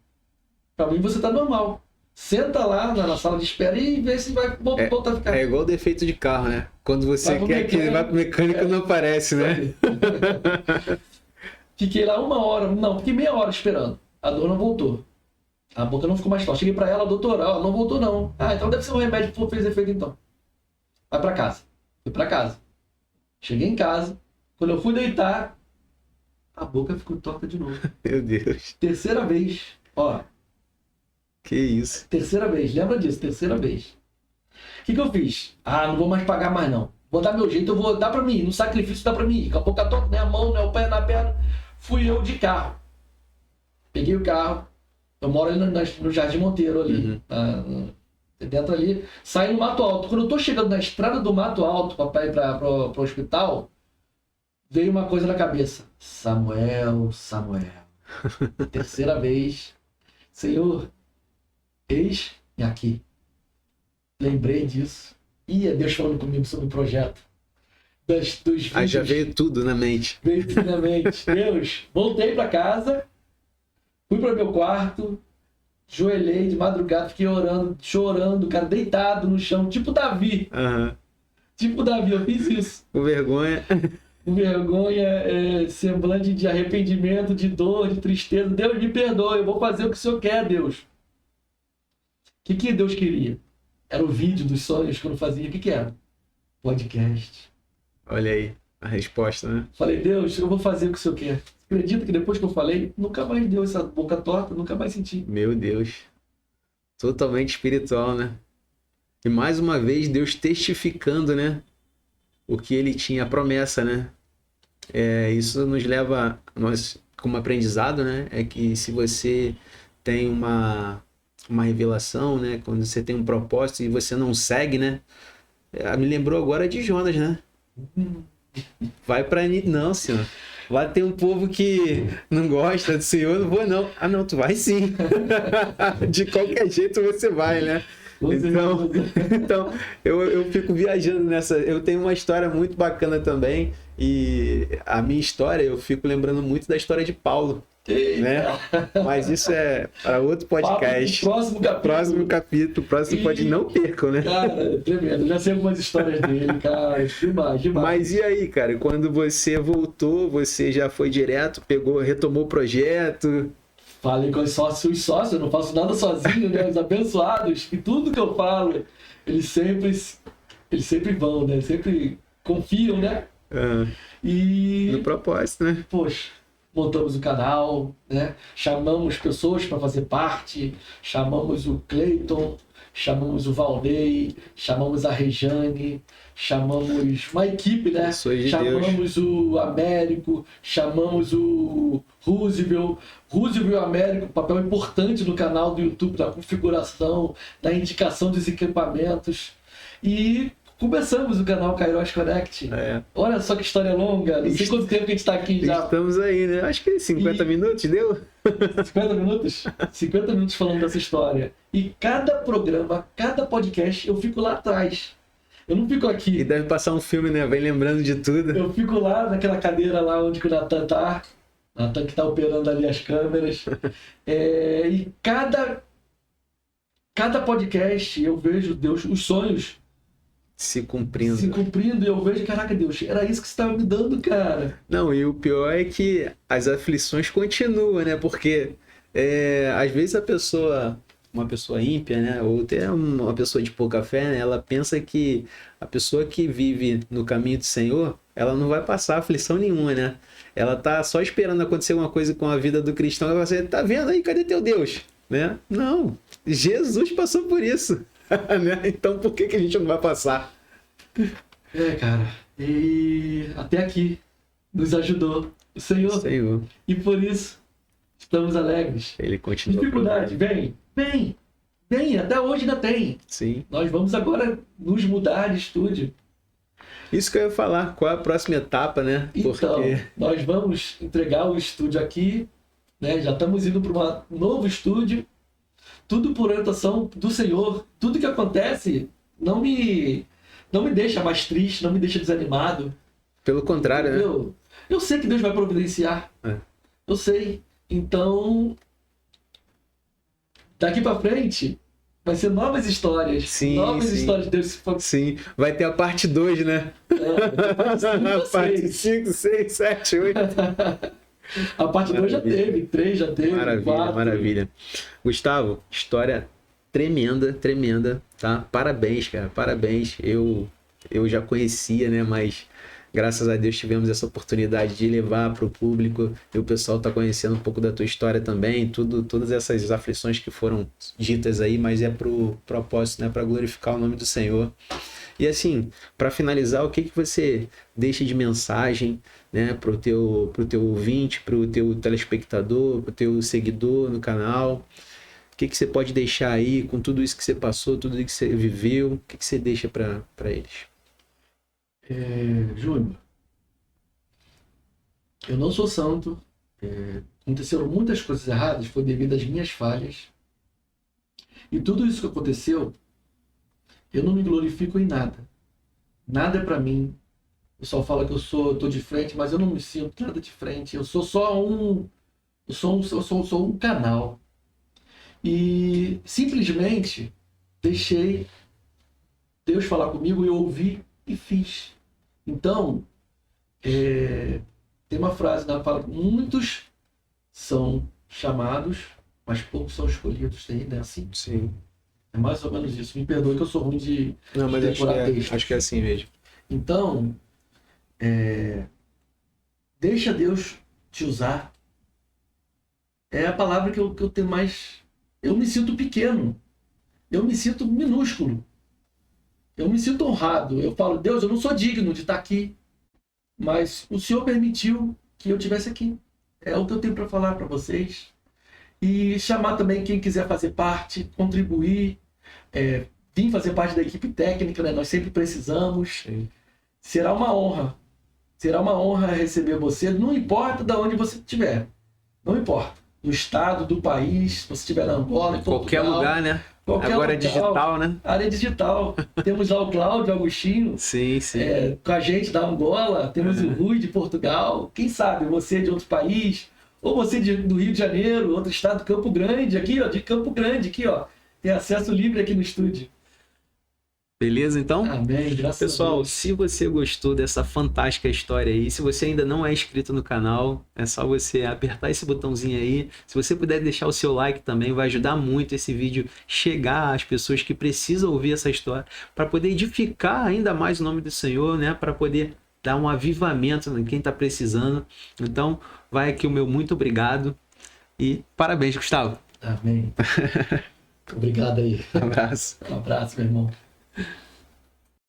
Pra mim você tá normal. Senta lá na sala de espera e vê se vai voltar a ficar. É igual defeito de carro, né? Quando você quer que ele vá pro mecânico, não aparece, né? Fiquei lá 1 hora, fiquei meia hora esperando. A dor não voltou. A boca não ficou mais forte. Cheguei pra ela, doutora, ela não voltou não. Ah, então deve ser um remédio que fez efeito então. Vai pra casa. Fui pra casa. Cheguei em casa. Quando eu fui deitar, a boca ficou torta de novo. Meu Deus. 3ª vez. Ó. Que isso. 3ª vez. Lembra disso? 3ª vez. O que eu fiz? Ah, não vou mais pagar mais não. Vou dar meu jeito, eu vou dar pra mim. No sacrifício dá pra mim. Com a boca torta, nem a mão, nem o pé, na perna. Fui eu de carro. Peguei o carro. Eu moro ali no Jardim Monteiro ali. Dentro ali. Saí no Mato Alto. Quando eu tô chegando na estrada do Mato Alto pra ir pro hospital, veio uma coisa na cabeça. Samuel. 3ª vez. Senhor, eis-me aqui. Lembrei disso. É Deus falando comigo sobre o projeto. Dos vídeos. Aí já veio tudo na mente. Veio tudo na mente. Deus, voltei pra casa. Fui pro meu quarto, joelhei de madrugada, fiquei orando, chorando, cara, deitado no chão, tipo Davi. Tipo Davi, eu fiz isso. Com vergonha. Com vergonha, semblante de arrependimento, de dor, de tristeza. Deus, me perdoe, eu vou fazer o que o Senhor quer, Deus. O que Deus queria? Era o vídeo dos sonhos que eu não fazia. O que era? Podcast. Olha aí, a resposta, né? Falei, Deus, eu vou fazer o que o Senhor quer. Acredita que depois que eu falei, nunca mais deu essa boca torta, nunca mais senti. Meu Deus. Totalmente espiritual, né? E mais uma vez, Deus testificando, né? O que ele tinha, a promessa, né? Isso nos leva, nós como aprendizado, né? É que se você tem uma revelação, né? Quando você tem um propósito e você não segue, né? Me lembrou agora de Jonas, né? Vai pra... Não, senhor. Lá tem um povo que não gosta do Senhor, não vou não. Ah não, tu vai sim. De qualquer jeito você vai, né? Então eu fico viajando nessa. Eu tenho uma história muito bacana também. E a minha história, eu fico lembrando muito da história de Paulo. Né? Mas isso é para outro podcast. Próximo capítulo. Pode não percam, né? Cara, tremendo. Já sei algumas histórias dele, cara. Demais. Mas e aí, cara? Quando você voltou, você já foi direto, retomou o projeto? Falei com os sócios, eu não faço nada sozinho, né? Os abençoados, e tudo que eu falo, eles sempre vão, né? Sempre confiam, né? No propósito, né? Poxa. montamos o canal, né? Chamamos pessoas para fazer parte, chamamos o Cleiton, chamamos o Valdei, chamamos a Rejane, chamamos uma equipe, né? Chamamos o Américo, chamamos o Roosevelt. Roosevelt e o Américo, papel importante no canal do YouTube, na configuração, na indicação dos equipamentos. E começamos o canal Kairos Connect. Olha só que história longa. Não sei quanto tempo que a gente está aqui já. Estamos aí, né? Acho que 50 minutos, deu? 50 minutos? 50 minutos falando dessa história. E cada programa, cada podcast, eu fico lá atrás. Eu não fico aqui. E deve passar um filme, né? Vai lembrando de tudo. Eu fico lá naquela cadeira lá onde o Natan tá. Natan que tá operando ali as câmeras. E cada podcast eu vejo Deus, os sonhos se cumprindo. E eu vejo, caraca, Deus, era isso que você estava me dando, cara. Não, e o pior é que as aflições continuam, né? Porque às vezes uma pessoa ímpia, né? Ou até uma pessoa de pouca fé, né? Ela pensa que a pessoa que vive no caminho do Senhor, ela não vai passar aflição nenhuma, né? Ela tá só esperando acontecer uma coisa com a vida do cristão. Ela vai dizer, tá vendo aí? Cadê teu Deus? Né? Não, Jesus passou por isso. Né? Então por que a gente não vai passar? Cara, e até aqui nos ajudou o Senhor. E por isso estamos alegres. Ele continua. Dificuldade, vem, até hoje ainda tem. Sim. Nós vamos agora nos mudar de estúdio. Isso que eu ia falar, qual é a próxima etapa, né? Então, nós vamos entregar o estúdio aqui, né? Já estamos indo para um novo estúdio. Tudo por orientação do Senhor. Tudo que acontece não me deixa mais triste, não me deixa desanimado. Pelo contrário, né? Eu sei que Deus vai providenciar. Eu sei. Então, daqui para frente, vai ser novas histórias. Sim, histórias de Deus. Sim, vai ter a parte 2, né? A parte 5, 6, 7, 8. A parte 2 já teve, 3 já teve. Maravilha. Gustavo, história tremenda, tá? Parabéns, cara, parabéns. Eu já conhecia, né? Mas graças a Deus tivemos essa oportunidade de levar para o público. E o pessoal tá conhecendo um pouco da tua história também. Todas essas aflições que foram ditas aí, mas é pro propósito, né? Para glorificar o nome do Senhor. E assim, para finalizar, o que você deixa de mensagem, né, pro teu ouvinte, pro teu telespectador, pro teu seguidor no canal? O que você pode deixar aí com tudo isso que você passou, tudo isso que você viveu? O que você deixa para eles? Júnior, eu não sou santo. Aconteceram muitas coisas erradas, foi devido às minhas falhas. E tudo isso que aconteceu, eu não me glorifico em nada. Nada é para mim. O pessoal fala que eu tô de frente, mas eu não me sinto nada de frente. Eu sou só um canal. E simplesmente deixei Deus falar comigo, eu ouvi e fiz. Então, tem uma frase na fala: muitos são chamados, mas poucos são escolhidos. Não é assim? Sim. É mais ou menos isso. Me perdoe que eu sou ruim de decorar texto. Acho que é assim mesmo. Então, deixa Deus te usar. É a palavra que eu tenho mais. Eu me sinto pequeno. Eu me sinto minúsculo. Eu me sinto honrado. Eu falo, Deus, eu não sou digno de estar aqui. Mas o Senhor permitiu que eu estivesse aqui. É o que eu tenho para falar para vocês. E chamar também quem quiser fazer parte, contribuir, vir fazer parte da equipe técnica, né? Nós sempre precisamos. Sim. Será uma honra. Será uma honra receber você, não importa de onde você estiver. Não importa. Do estado, do país, se você estiver na Angola, em Portugal. Qualquer lugar, né? Agora é digital, né? Área digital. Temos lá o Cláudio Agostinho. Sim. Com a gente da Angola. Temos o Rui de Portugal. Quem sabe você de outro país. Ou você do Rio de Janeiro, outro estado, Campo Grande. Aqui, ó, de Campo Grande. Aqui, ó. Tem acesso livre aqui no estúdio. Beleza, então? Amém, graças Pessoal, a Deus. se você gostou dessa fantástica história aí, se você ainda não é inscrito no canal, é só você apertar esse botãozinho aí. Se você puder deixar o seu like também, vai ajudar muito esse vídeo chegar às pessoas que precisam ouvir essa história, para poder edificar ainda mais o nome do Senhor, né? Para poder dar um avivamento em quem está precisando. Então, vai aqui o meu muito obrigado e parabéns, Gustavo. Amém. Obrigado aí. Um abraço. Um abraço, meu irmão.